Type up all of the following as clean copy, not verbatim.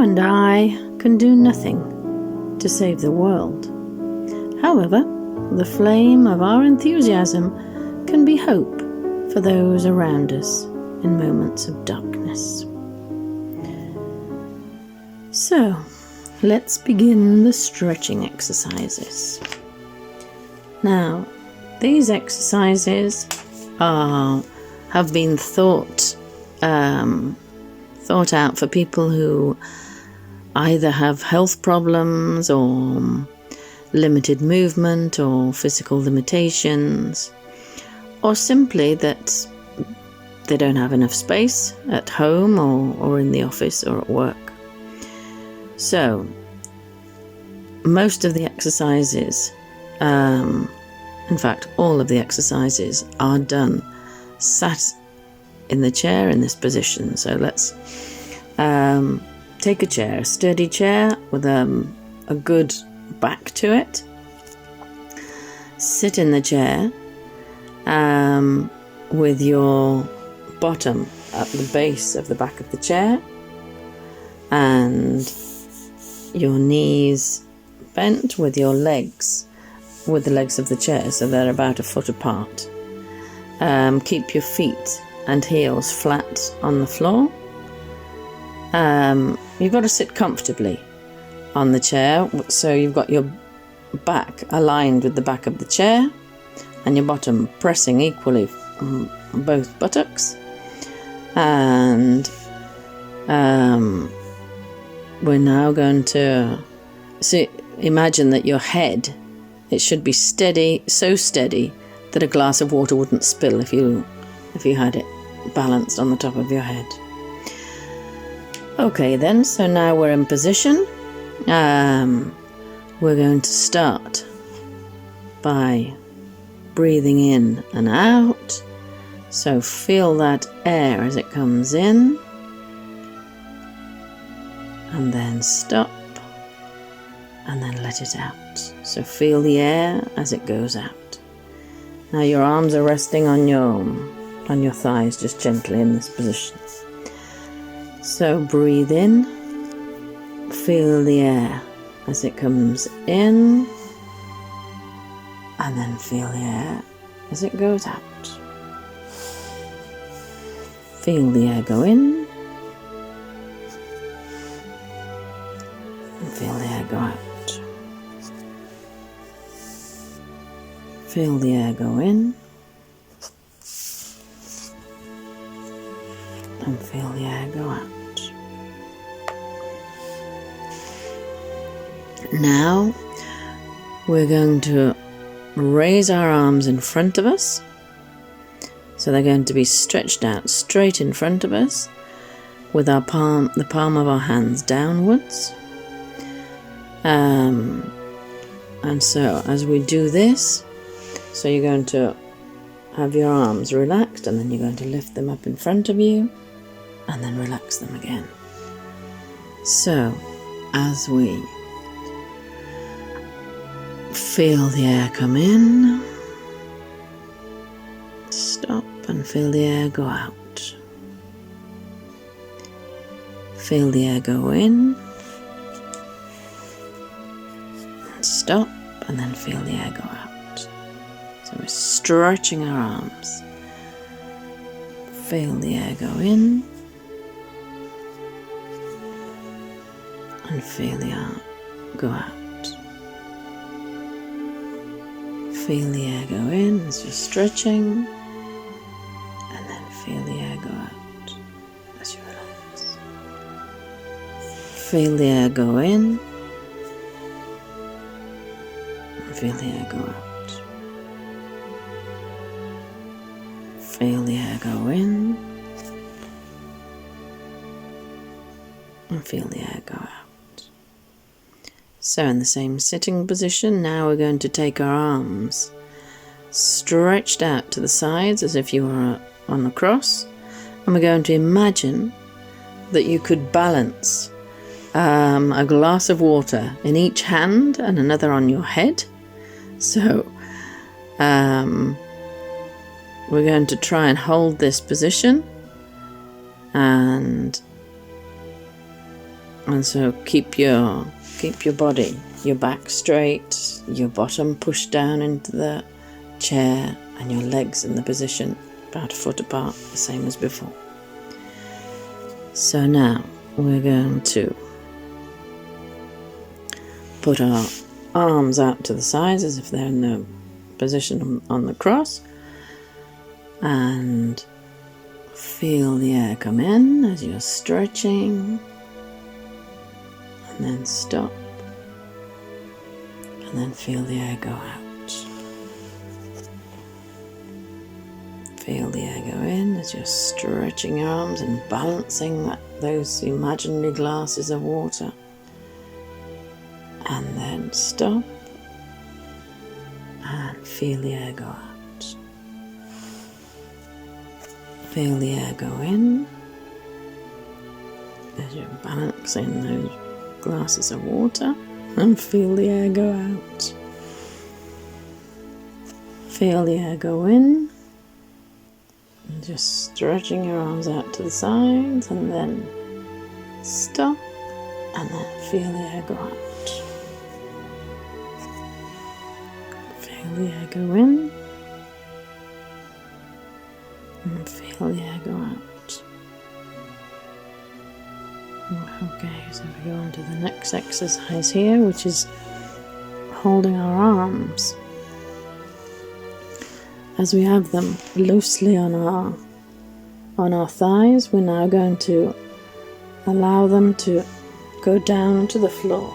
and I can do nothing to save the world. However, the flame of our enthusiasm can be hope for those around us in moments of darkness. So, let's begin the stretching exercises. Now, these exercises have been thought out for people who either have health problems or limited movement or physical limitations, or simply that they don't have enough space at home or in the office or at work. So, most of the exercises, in fact, all of the exercises are done sat in the chair in this position. So let's take a chair, a sturdy chair with a good back to it. Sit in the chair with your bottom at the base of the back of the chair and your knees bent with your legs, with the legs of the chair, so they're about a foot apart. Keep your feet and heels flat on the floor. You've got to sit comfortably on the chair, so you've got your back aligned with the back of the chair and your bottom pressing equally on both buttocks. And we're now going to imagine that your head, it should be steady, so steady that a glass of water wouldn't spill if you had it balanced on the top of your head. Okay then, so now we're in position. We're going to start by breathing in and out. So feel that air as it comes in, and then stop, and then let it out. So feel the air as it goes out. Now your arms are resting on your thighs, just gently in this position. So breathe in, feel the air as it comes in, and then feel the air as it goes out. Feel the air go in, and feel the air go out. Feel the air go in, and feel the air go out. Now we're going to raise our arms in front of us. So they're going to be stretched out straight in front of us with the palm of our hands downwards. And so as we do this, so you're going to have your arms relaxed, and then you're going to lift them up in front of you and then relax them again. So as we feel the air come in, stop and feel the air go out. Feel the air go in, and stop, and then feel the air go out. So we're stretching our arms. Feel the air go in, and feel the air go out. Feel the air go in as you're stretching, and then feel the air go out as you relax. Feel the air go in, and feel the air go out. Feel the air go in, and feel the air go out. So in the same sitting position, now we're going to take our arms stretched out to the sides as if you were on a cross, and we're going to imagine that you could balance a glass of water in each hand and another on your head. So we're going to try and hold this position, and And so keep your body, your back straight, your bottom pushed down into the chair, and your legs in the position about a foot apart, the same as before. So now we're going to put our arms out to the sides as if they're in the position on the cross, and feel the air come in as you're stretching, and then stop, and then feel the air go out. Feel the air go in as you're stretching your arms and balancing those imaginary glasses of water. And then stop and feel the air go out. Feel the air go in as you're balancing those glasses of water, and feel the air go out. Feel the air go in. And just stretching your arms out to the sides, and then stop, and then feel the air go out. Feel the air go in, and feel the air go out. Okay, so we go on to the next exercise here, which is holding our arms. As we have them loosely on our thighs, we're now going to allow them to go down to the floor.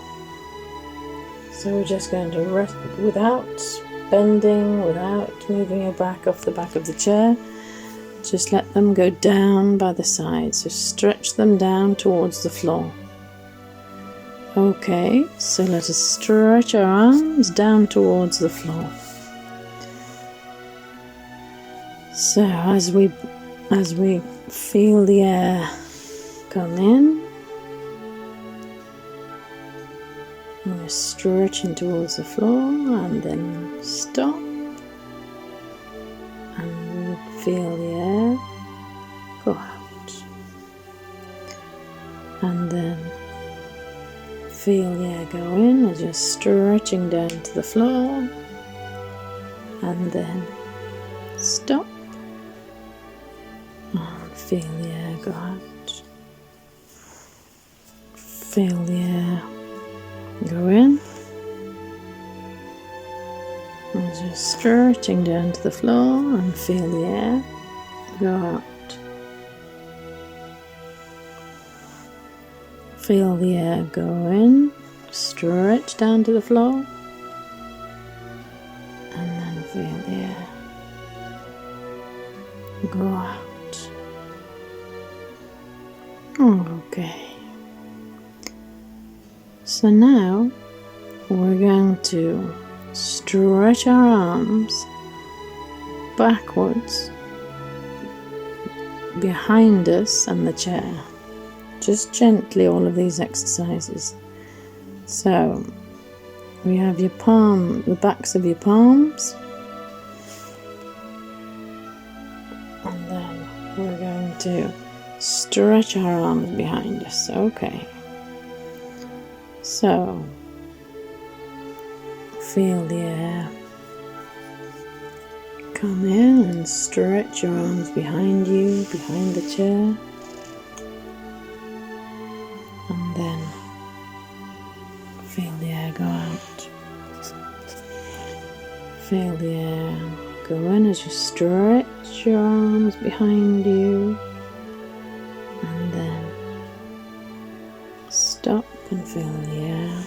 So we're just going to rest without bending, without moving your back off the back of the chair. Just let them go down by the sides. So stretch them down towards the floor. Okay, so let us stretch our arms down towards the floor. So as we feel the air come in, we're stretching towards the floor, and then stop and feel the air go out, and then feel the air go in as you're stretching down to the floor, and then stop. And feel the air go out. Feel the air go in. As you're stretching down to the floor, and feel the air go out. Feel the air go in. Stretch down to the floor. And then feel the air go out. Okay, so now we're going to stretch our arms backwards behind us and the chair. Just gently, all of these exercises. So we have your the backs of your palms, and then we're going to stretch our arms behind us. Okay. So feel the air come in and stretch your arms behind you, behind the chair. And then feel the air go out. Feel the air go in as you stretch your arms behind you. And then stop and feel the air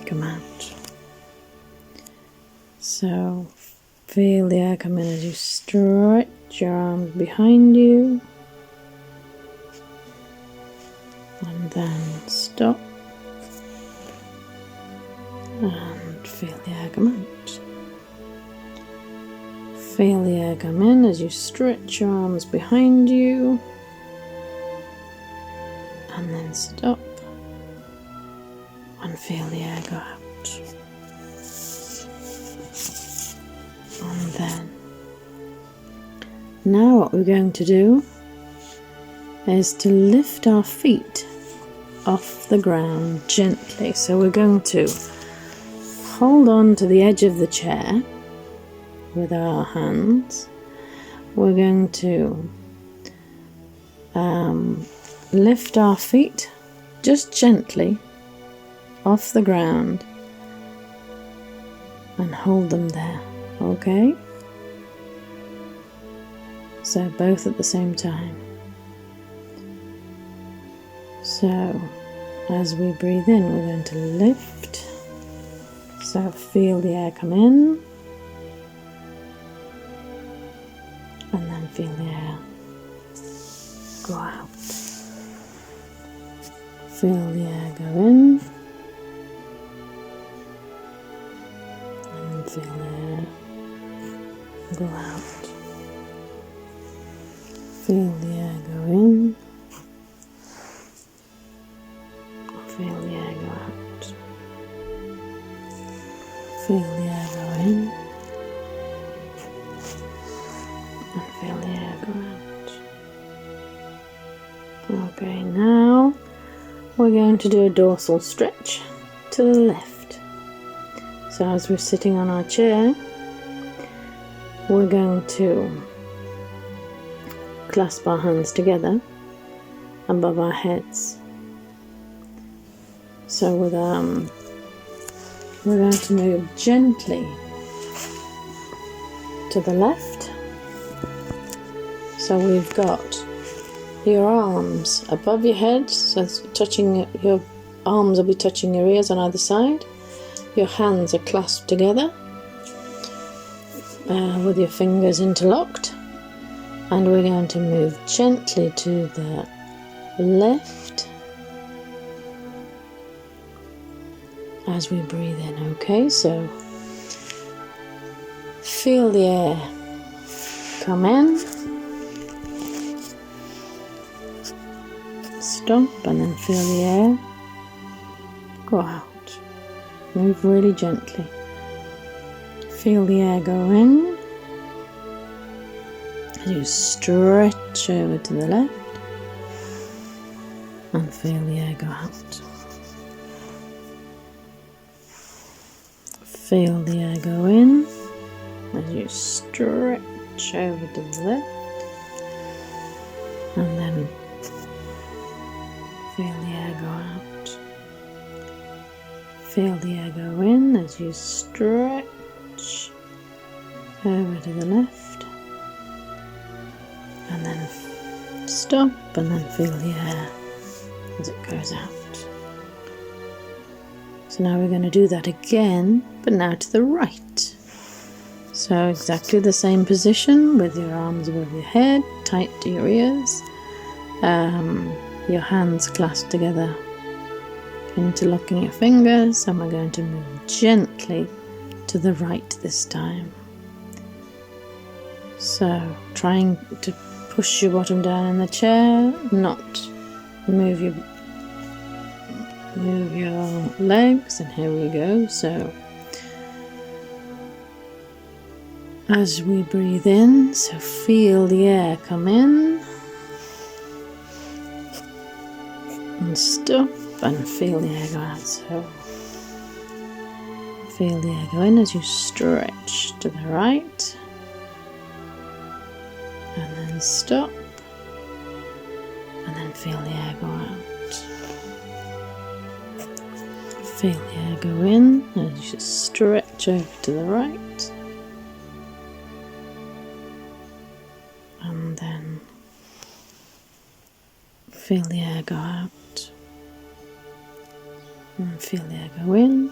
come out. So feel the air come in as you stretch your arms behind you. And then stop and feel the air come out. Feel the air come in as you stretch your arms behind you. And then stop and feel the air go out. And then now what we're going to do is to lift our feet off the ground gently. So we're going to hold on to the edge of the chair with our hands. We're going to lift our feet just gently off the ground and hold them there, okay? So both at the same time. So as we breathe in, we're going to lift. So feel the air come in and then feel the air go out. Feel the air go in and feel the air go out. Feel the air go in. Feel the air go out. Feel the air go in. And feel the air go out. Okay, now we're going to do a dorsal stretch to the left. So as we're sitting on our chair, we're going to clasp our hands together above our heads. So with we're going to move gently to the left. So we've got your arms above your head, so it's touching, your arms will be touching your ears on either side. Your hands are clasped together with your fingers interlocked, and we're going to move gently to the left as we breathe in, okay? So feel the air come in, stop, and then feel the air go out. Move really gently. Feel the air go in as you stretch over to the left, and feel the air go out. Feel the air go in as you stretch over to the left, and then feel the air go out. Feel the air go in as you stretch over to the left, and then stop, and then feel the air as it goes out. So now we're going to do that again, but now to the right. So exactly the same position with your arms above your head, tight to your ears, your hands clasped together, interlocking your fingers, and we're going to move gently to the right this time. So trying to push your bottom down in the chair, not move your legs, and here we go. So as we breathe in, so feel the air come in and stop, and feel the air go out. So feel the air go in as you stretch to the right, and then stop, and then feel the air go out. Feel the air go in as you stretch over to the right, and then feel the air go out, and feel the air go in,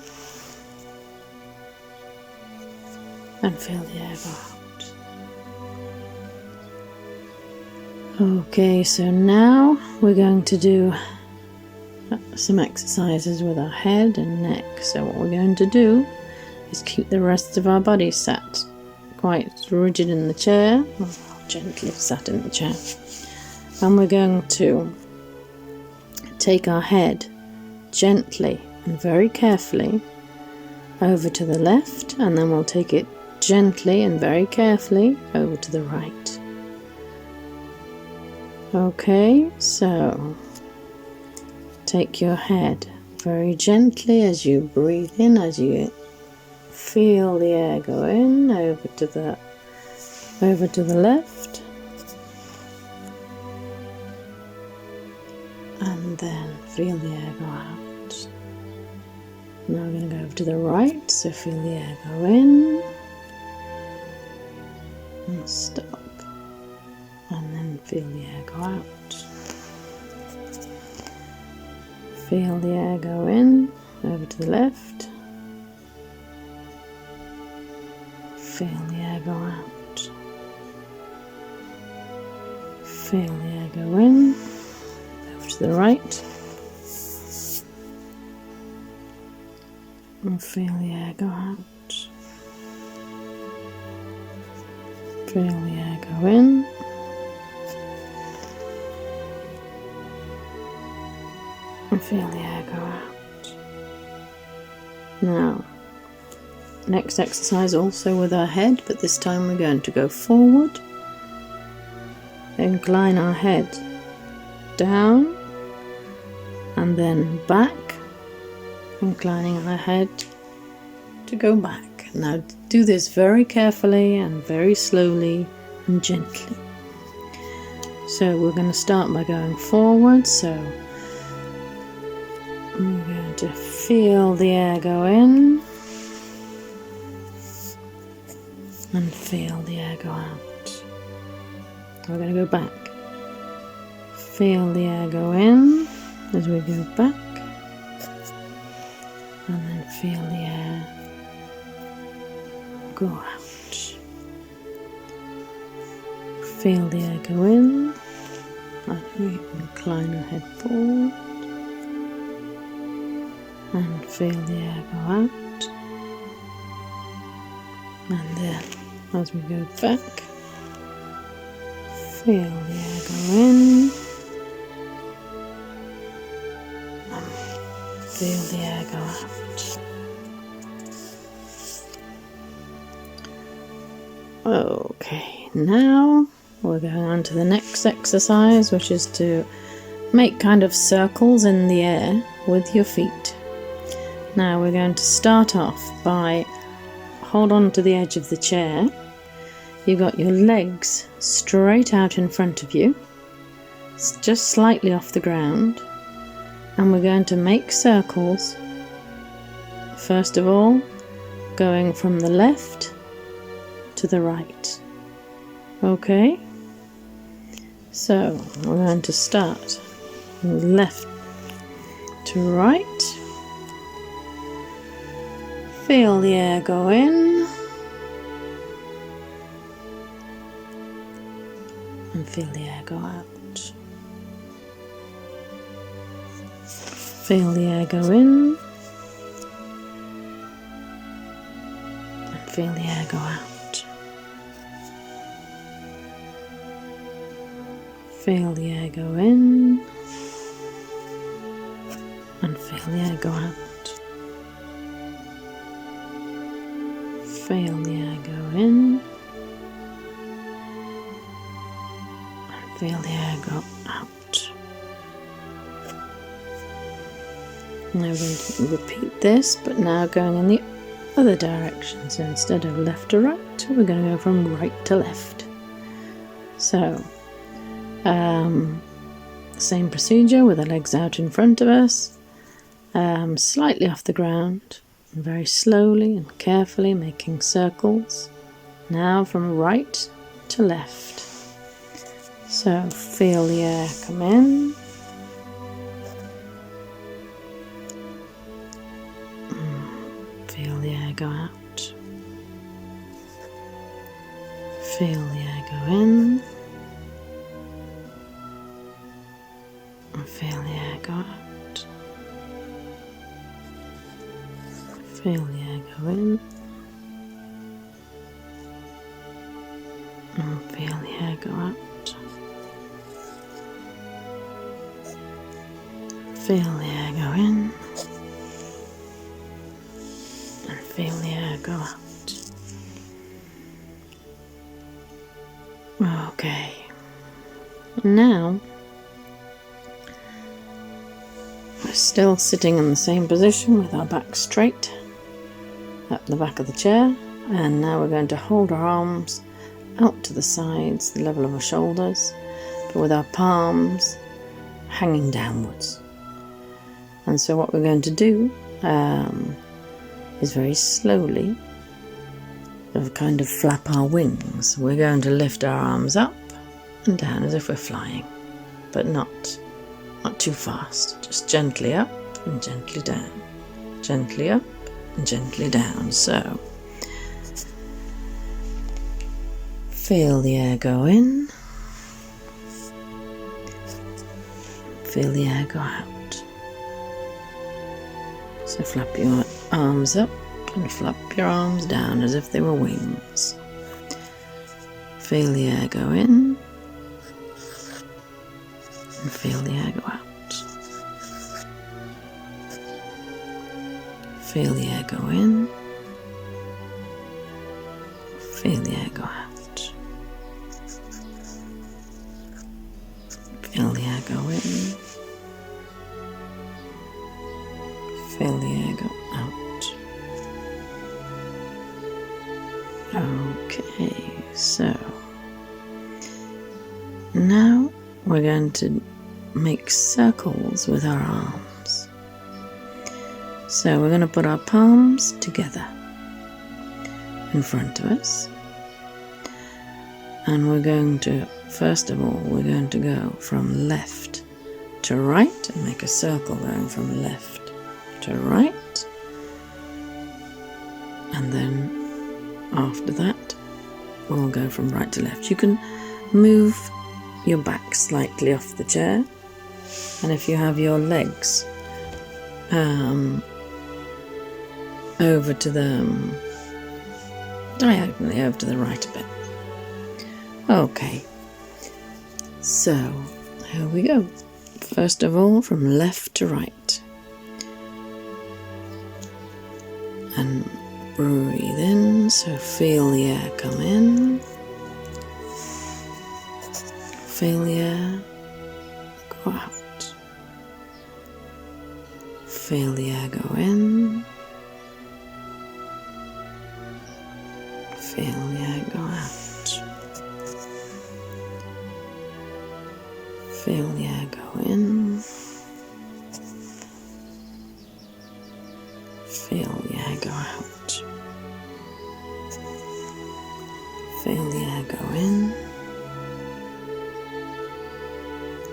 and feel the air go out. Okay, so now we're going to do some exercises with our head and neck. So what we're going to do is keep the rest of our body sat quite rigid in the chair, or gently sat in the chair, and we're going to take our head gently and very carefully over to the left, and then we'll take it gently and very carefully over to the right. take your head very gently as you breathe in, as you feel the air go in over to the left, and then feel the air go out. Now we're going to go over to the right, so feel the air go in and stop, and then feel the air go out. Feel the air go in over to the left, feel the air go out. Feel the air go in over to the right, and feel the air go out. Feel the air go in, and feel the air go out. Now, next exercise also with our head, but this time we're going to go forward, incline our head down, and then back, inclining our head to go back. Now do this very carefully and very slowly and gently. So we're going to start by going forward, so we're going to feel the air go in and feel the air go out. We're going to go back. Feel the air go in as we go back, and then feel the air go out. Feel the air go in as we incline our head forward, and feel the air go out, and then as we go back, feel the air go in and feel the air go out. Okay, now we're going on to the next exercise, which is to make kind of circles in the air with your feet. Now we're going to start off by hold on to the edge of the chair. You've got your legs straight out in front of you, just slightly off the ground, and we're going to make circles. First of all, going from the left to the right. Okay? So we're going to start from left to right. Feel the air go in and feel the air go out. Feel the air go in and feel the air go out. Feel the air go in and feel the air go out. Feel the air go in and feel the air go out. Now we're going to repeat this, but now going in the other direction. So instead of left to right, we're going to go from right to left. So same procedure with the legs out in front of us, slightly off the ground, and very slowly and carefully making circles. Now from right to left. So feel the air come in feel the air go out. Feel the air go in and feel the air go out. Feel the air go in and feel the air go out. Feel the air go in and feel the air go out. Okay, now Still sitting in the same position with our back straight at the back of the chair, and now we're going to hold our arms out to the sides, the level of our shoulders, but with our palms hanging downwards. And so what we're going to do is very slowly kind of flap our wings. We're going to lift our arms up and down as if we're flying, but not too fast, just gently up and gently down, gently up and gently down. So feel the air go in, feel the air go out. So flap your arms up and flap your arms down as if they were wings. Feel the air go in and feel the air go out. Feel the air go in, feel the air go out. Feel the air go in, feel the air go out. Okay, so now we're going to make circles with our arms. So we're going to put our palms together in front of us, and we're going to, first of all, we're going to go from left to right and make a circle going from left to right, and then after that we'll go from right to left. You can move your back slightly off the chair, and if you have your legs over to the diagonally over to the right a bit. Okay, so here we go. First of all, from left to right, and breathe in, so feel the air come in, feel the air go out, feel the air go in, feel the air go out, feel the air go in, feel the air go out, feel the air go in,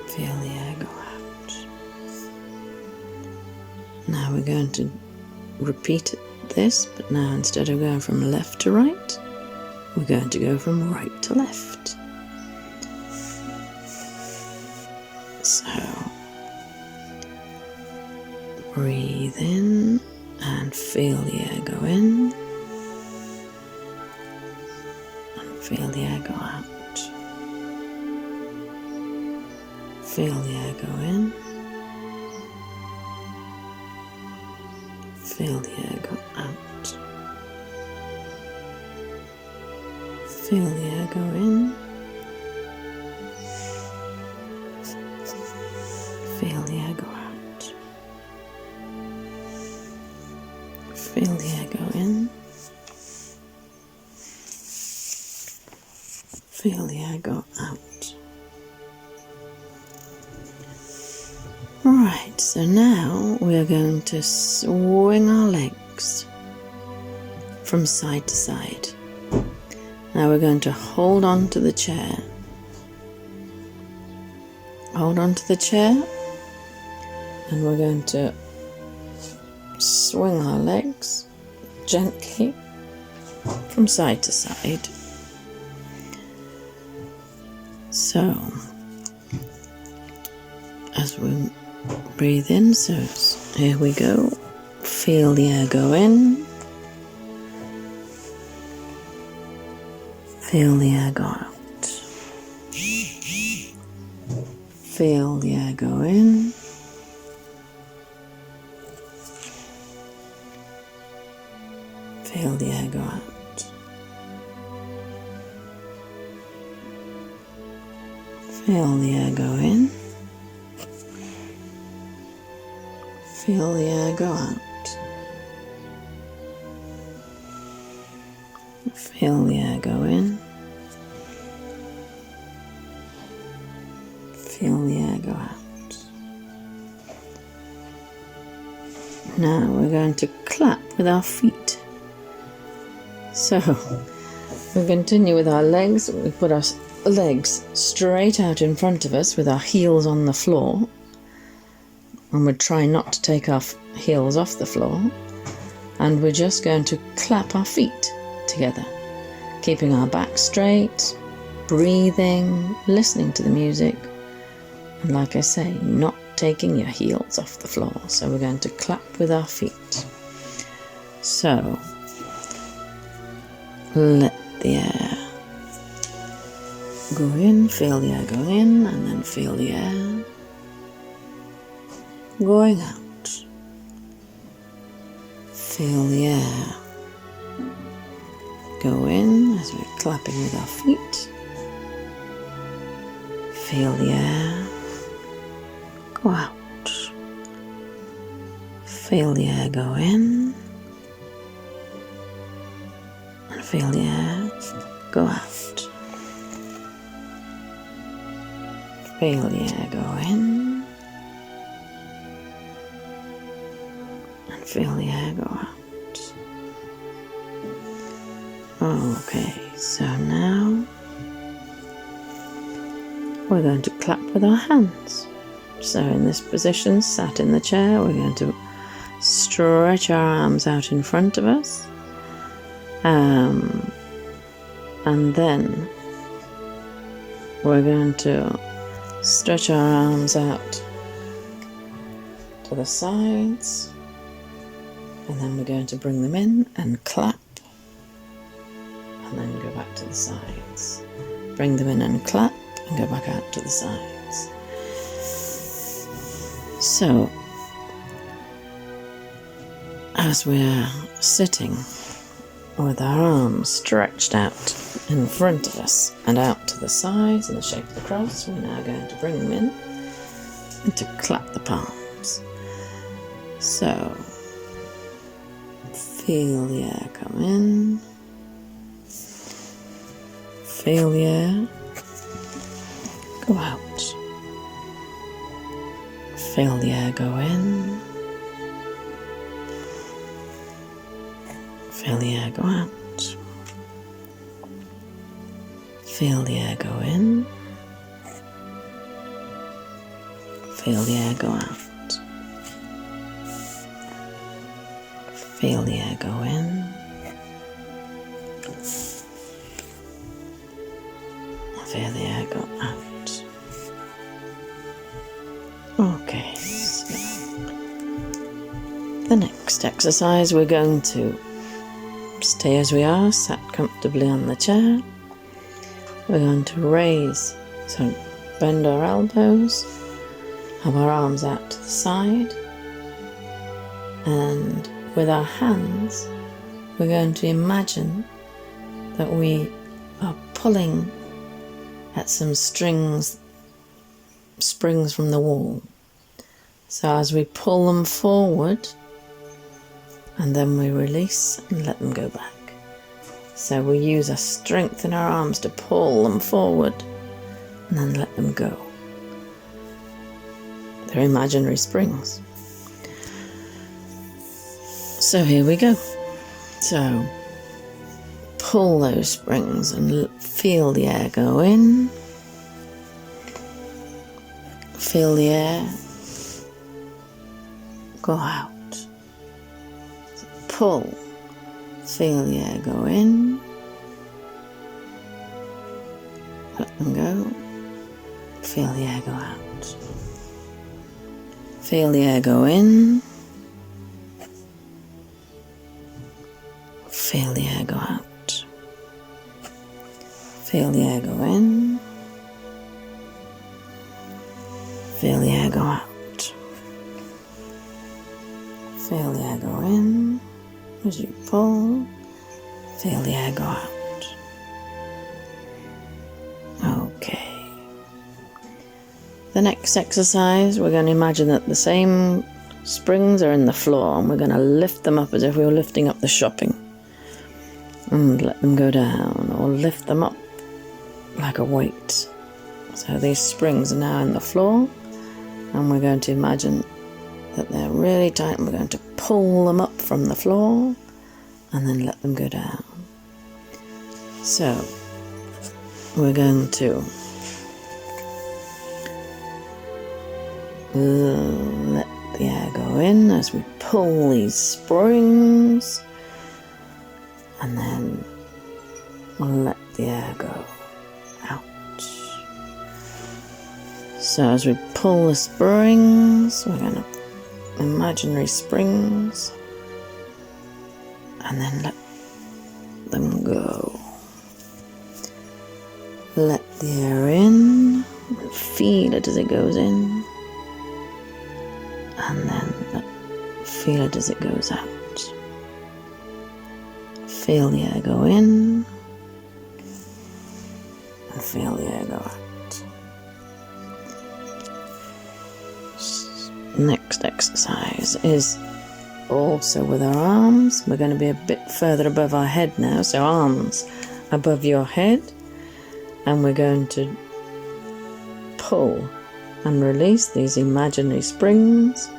feel the air go out. Now we're going to repeat this, but now instead of going from left to right, we're going to go from right to left. So breathe in and feel the air go in, and feel the air go out. Feel the air go in, feel the air go out. Feel the air go in, feel the air go out. Feel the air go in, feel the air go out. Right, so now we are going to swing our legs from side to side. Now we're going to hold on to the chair. Hold on to the chair, and we're going to swing our legs gently from side to side. So, as we breathe in, so here we go. Feel the air go in. Feel the air go out. Feel the air go in. Feel the air go out. Feel the air go in. feel the air go out. Feel the air go in. Feel the air go out. Now we're going to clap with our feet. So we continue with our legs. We put our legs straight out in front of us with our heels on the floor. And we try not to take our heels off the floor. And we're just going to clap our feet together, keeping our back straight, breathing, listening to the music, and like I say, not taking your heels off the floor. So we're going to clap with our feet. So let the air go in, feel the air go in, and then feel the air going out. Feel the air go in as we're clapping with our feet. Feel the air go out. Feel the air go in. And feel the air go out. Feel the air go in. And feel the air go out. Okay, so now we're going to clap with our hands. So in this position, sat in the chair, we're going to stretch our arms out in front of us. And then we're going to stretch our arms out to the sides. And then we're going to bring them in and clap. And then go back to the sides. Bring them in and clap and go back out to the sides. So, as we're sitting with our arms stretched out in front of us and out to the sides in the shape of the cross, we're now going to bring them in and to clap the palms. So, feel the air come in. Feel the air go out. Feel the air go in. Feel the air go out. Feel the air go in. Feel the air go out. Feel the air go in. Feel the air go out. Okay, so the next exercise, we're going to stay as we are, sat comfortably on the chair. We're going to raise, so bend our elbows, have our arms out to the side, and with our hands, we're going to imagine that we are pulling at some springs from the wall. So as we pull them forward, and then we release and let them go back. So we use our strength in our arms to pull them forward and then let them go. They're imaginary springs. So here we go. So pull those springs and feel the air go in. Feel the air go out. Pull. Feel the air go in. Let them go. Feel the air go out. Feel the air go in. Feel the air go out. Feel the air go in. Feel the air go out. Feel the air go in. As you pull, feel the air go out. Okay. The next exercise, we're going to imagine that the same springs are in the floor, and we're going to lift them up as if we were lifting up the shopping. And let them go down, or lift them up like a weight. So these springs are now in the floor, and we're going to imagine that they're really tight, and we're going to pull them up from the floor and then let them go down. So we're going to let the air go in as we pull these springs, and then let the air go out. So as we pull the springs, we're going to imaginary springs, and then let them go. Let the air in, and feel it as it goes in, and then feel it as it goes out. Feel the air go in, and feel the air go out. Next exercise is also with our arms. We're going to be a bit further above our head now, so arms above your head, and we're going to pull and release these imaginary springs,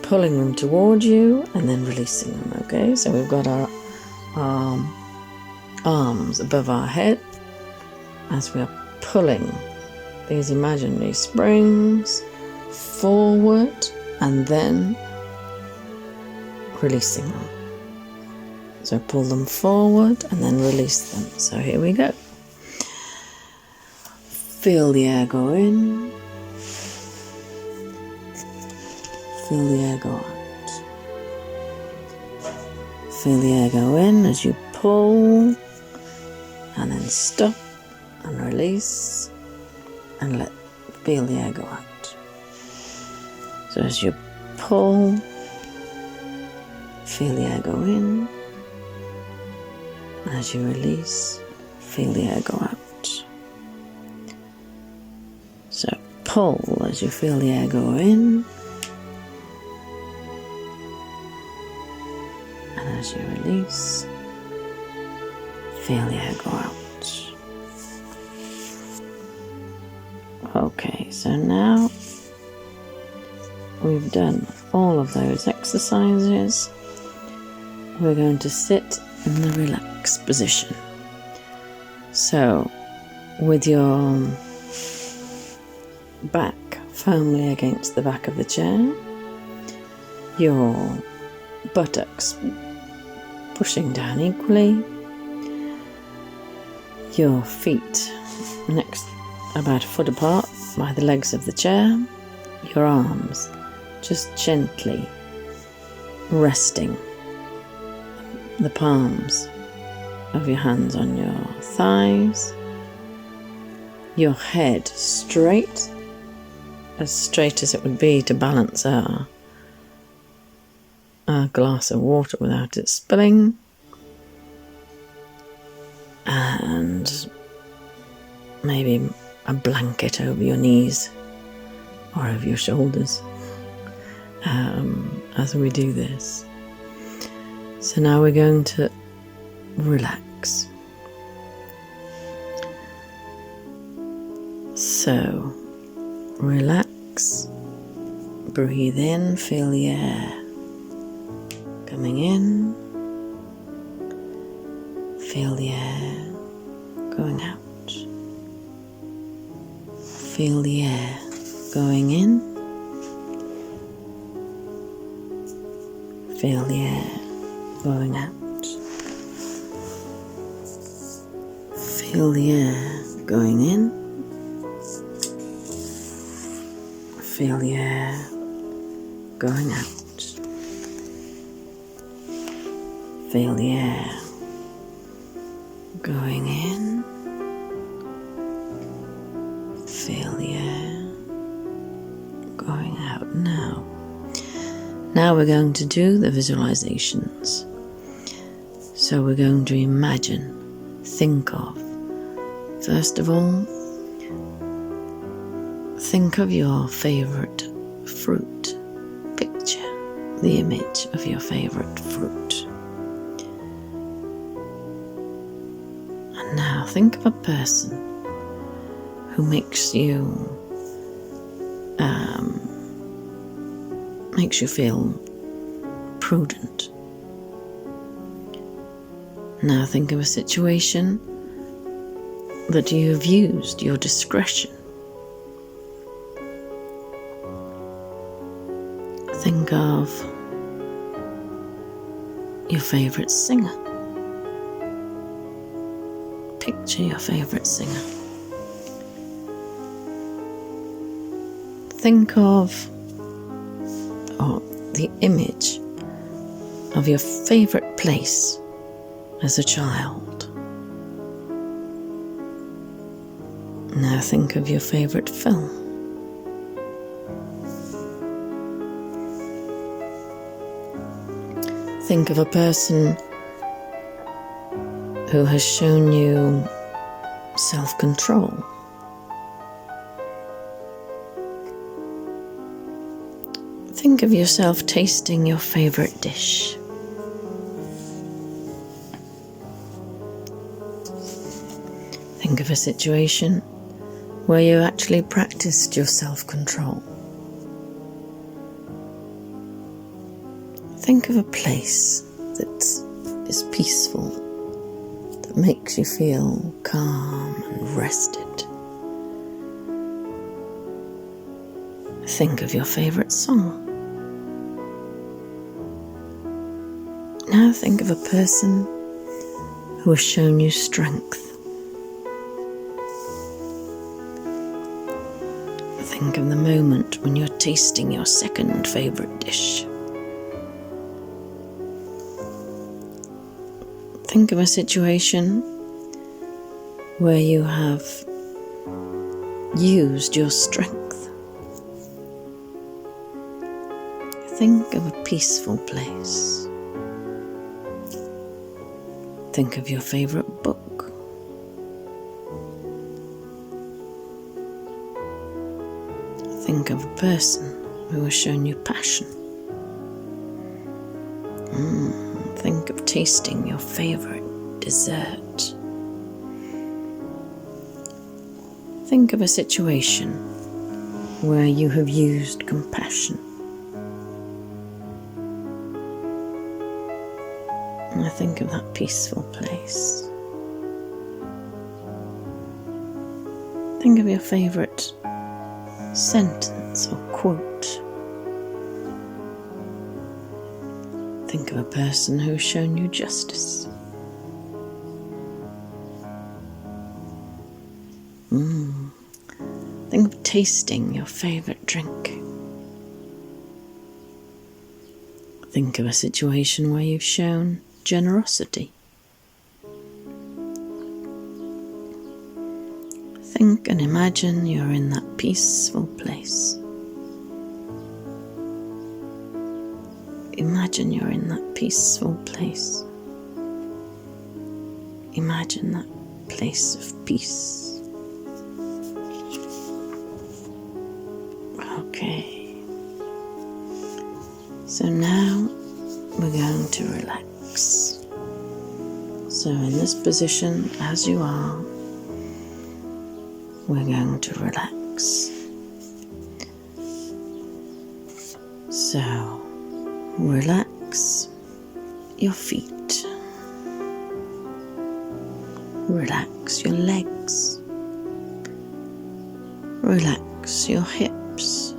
pulling them toward you and then releasing them. Okay, so we've got our arms above our head as we are pulling these imaginary springs forward and then releasing them. So pull them forward and then release them. So here we go. Feel the air go in. Feel the air go out. Feel the air go in as you pull and then stop and release and feel the air go out. So as you pull, feel the air go in. As you release, feel the air go out. So pull as you feel the air go in. And as you release, feel the air go out. Okay, so now we've done all of those exercises. We're going to sit in the relaxed position. So with your back firmly against the back of the chair, your buttocks pushing down equally, your feet next about a foot apart by the legs of the chair, your arms just gently resting the palms of your hands on your thighs, your head straight as it would be to balance a glass of water without it spilling, and maybe a blanket over your knees or over your shoulders as we do this. So now we're going to relax. So relax, breathe in, feel the air coming in, feel the air going out, feel the air going in, feel the air going out, feel the air going in, feel the air going out. Feel the air going in. Feel the air going out. Now we're going to do the visualizations. So we're going to imagine, think of, first of all, think of your favorite fruit the image of your favorite fruit. And now think of a person who makes you feel prudent. Now think of a situation that you have used your discretion. Think of your favorite singer. Picture your favorite singer. Think of the image of your favorite place as a child. Now think of your favorite film. Think of a person who has shown you self-control. Think of yourself tasting your favorite dish. Think of a situation where you actually practiced your self-control. Think of a place that is peaceful, that makes you feel calm and rested. Think of your favorite song. Now think of a person who has shown you strength. Think of the moment when you're tasting your second favorite dish. Think of a situation where you have used your strength. Think of a peaceful place. Think of your favorite book. Think of a person who has shown you passion. Think of tasting your favorite dessert. Think of a situation where you have used compassion. And I think of that peaceful place. Think of your favorite sentence or quote. Think of a person who's shown you justice. Think of tasting your favorite drink. Think of a situation where you've shown generosity. Think and imagine you're in that peaceful place. Imagine you're in that peaceful place. Imagine that place of peace. Okay. So now we're going to relax. So in this position, as you are, we're going to relax. So relax your feet. Relax your legs. Relax your hips.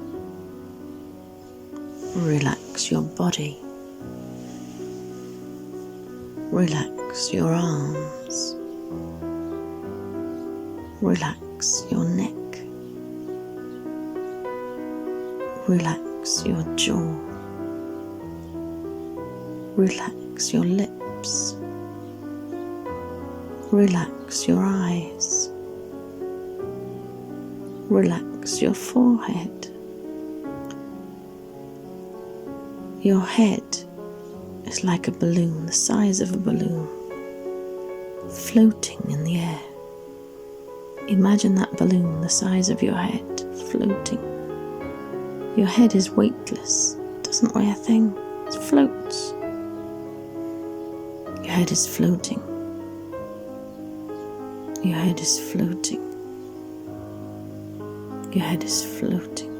Relax your body. Relax your arms. Relax your neck. Relax your jaw. Relax your lips. Relax your eyes. Relax your forehead. Your head is like a balloon, the size of a balloon, floating in the air. Imagine that balloon, the size of your head, floating. Your head is weightless, doesn't weigh a thing. It floats. Your head is floating. Your head is floating. Your head is floating.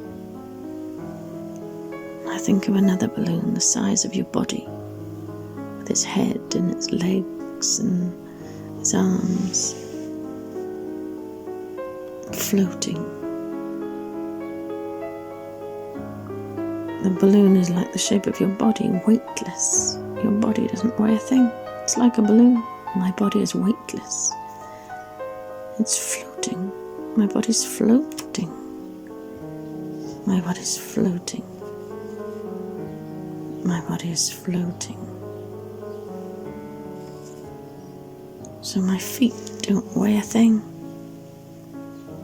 I think of another balloon the size of your body, with its head and its legs and its arms, floating. The balloon is like the shape of your body, weightless. Your body doesn't weigh a thing. It's like a balloon. My body is weightless. It's floating. My body's floating. My body's floating. My body is floating. So my feet don't weigh a thing.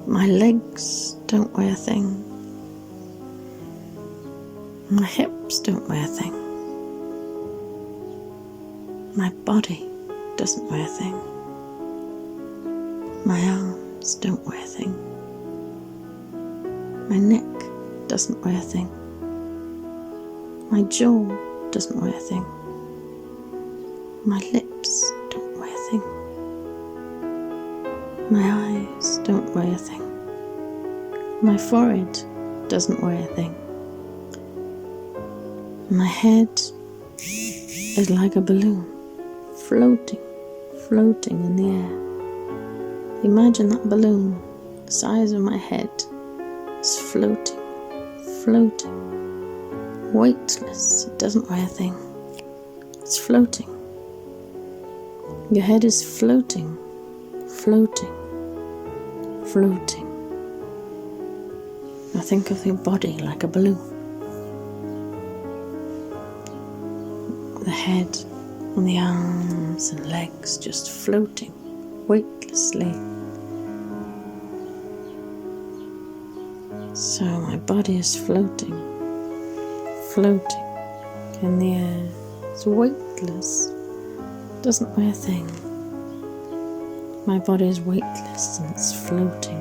My legs don't weigh a thing. My hips don't weigh a thing. My body doesn't weigh a thing. My arms don't weigh a thing. My neck doesn't weigh a thing. My jaw doesn't weigh a thing. My lips don't weigh a thing. My eyes don't weigh a thing. My forehead doesn't weigh a thing. My head is like a balloon, floating in the air. Imagine that balloon, the size of my head, is floating, weightless. It doesn't weigh a thing. It's floating. Your head is floating. Now think of your body like a balloon. The head and the arms and legs just floating weightlessly. So my body is floating in the air. It's weightless, doesn't weigh a thing. My body is weightless and it's floating.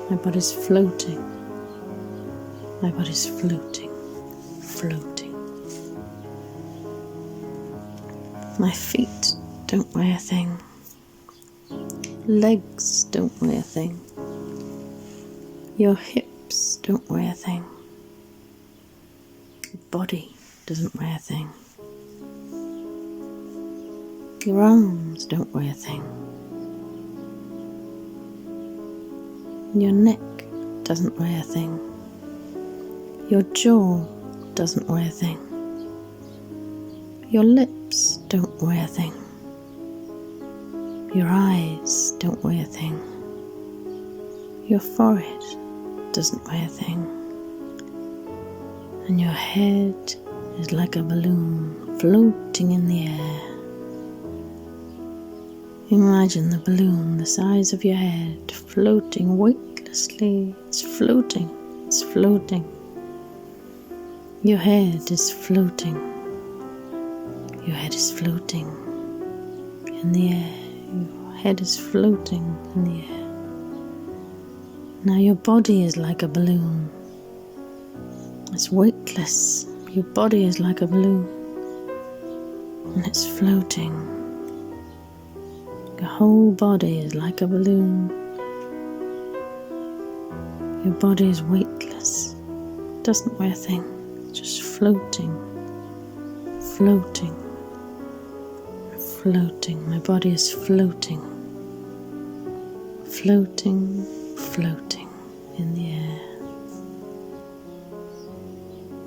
My body's floating. My body's floating. My feet don't weigh a thing. Legs don't weigh a thing. Your hips don't weigh a thing. Your body doesn't weigh a thing. Your arms don't weigh a thing. Your neck doesn't weigh a thing. Your jaw doesn't weigh a thing. Your lips don't weigh a thing. Your eyes don't weigh a thing. Your forehead doesn't weigh a thing. And your head is like a balloon floating in the air. Imagine the balloon the size of your head floating weightlessly. It's floating. Your head is floating. Your head is floating in the air. Your head is floating in the air. Now your body is like a balloon. It's weightless. Your body is like a balloon. And it's floating. Your whole body is like a balloon. Your body is weightless. It doesn't weigh a thing. It's just floating. My body is floating in the air.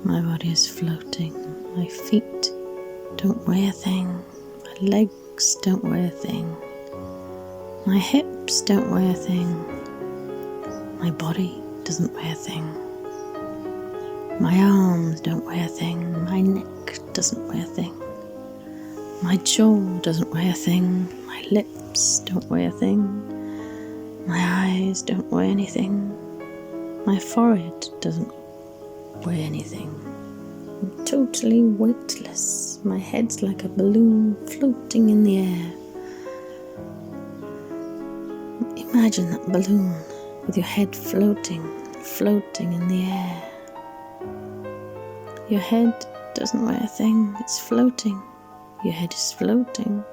My body is floating. My feet don't weigh a thing. My legs don't weigh a thing. My hips don't weigh a thing. My body doesn't weigh a thing. My arms don't weigh a thing. My neck doesn't weigh a thing. My jaw doesn't weigh a thing. My lips don't weigh a thing. My eyes don't weigh anything. My forehead doesn't weigh anything. I'm totally weightless. My head's like a balloon floating in the air. Imagine that balloon with your head floating in the air. Your head doesn't weigh a thing. It's floating. Your head is floating.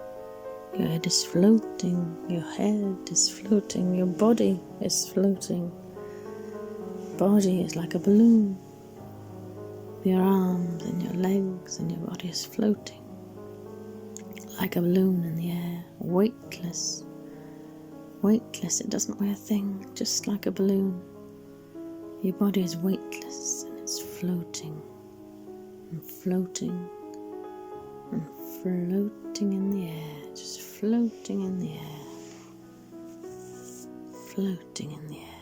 Your head is floating. Your head is floating. Your body is floating. Body is like a balloon. Your arms and your legs and your body is floating like a balloon in the air, weightless. Weightless, it doesn't weigh a thing, just like a balloon. Your body is weightless and it's floating and floating and floating in the air, just floating in the air, floating in the air.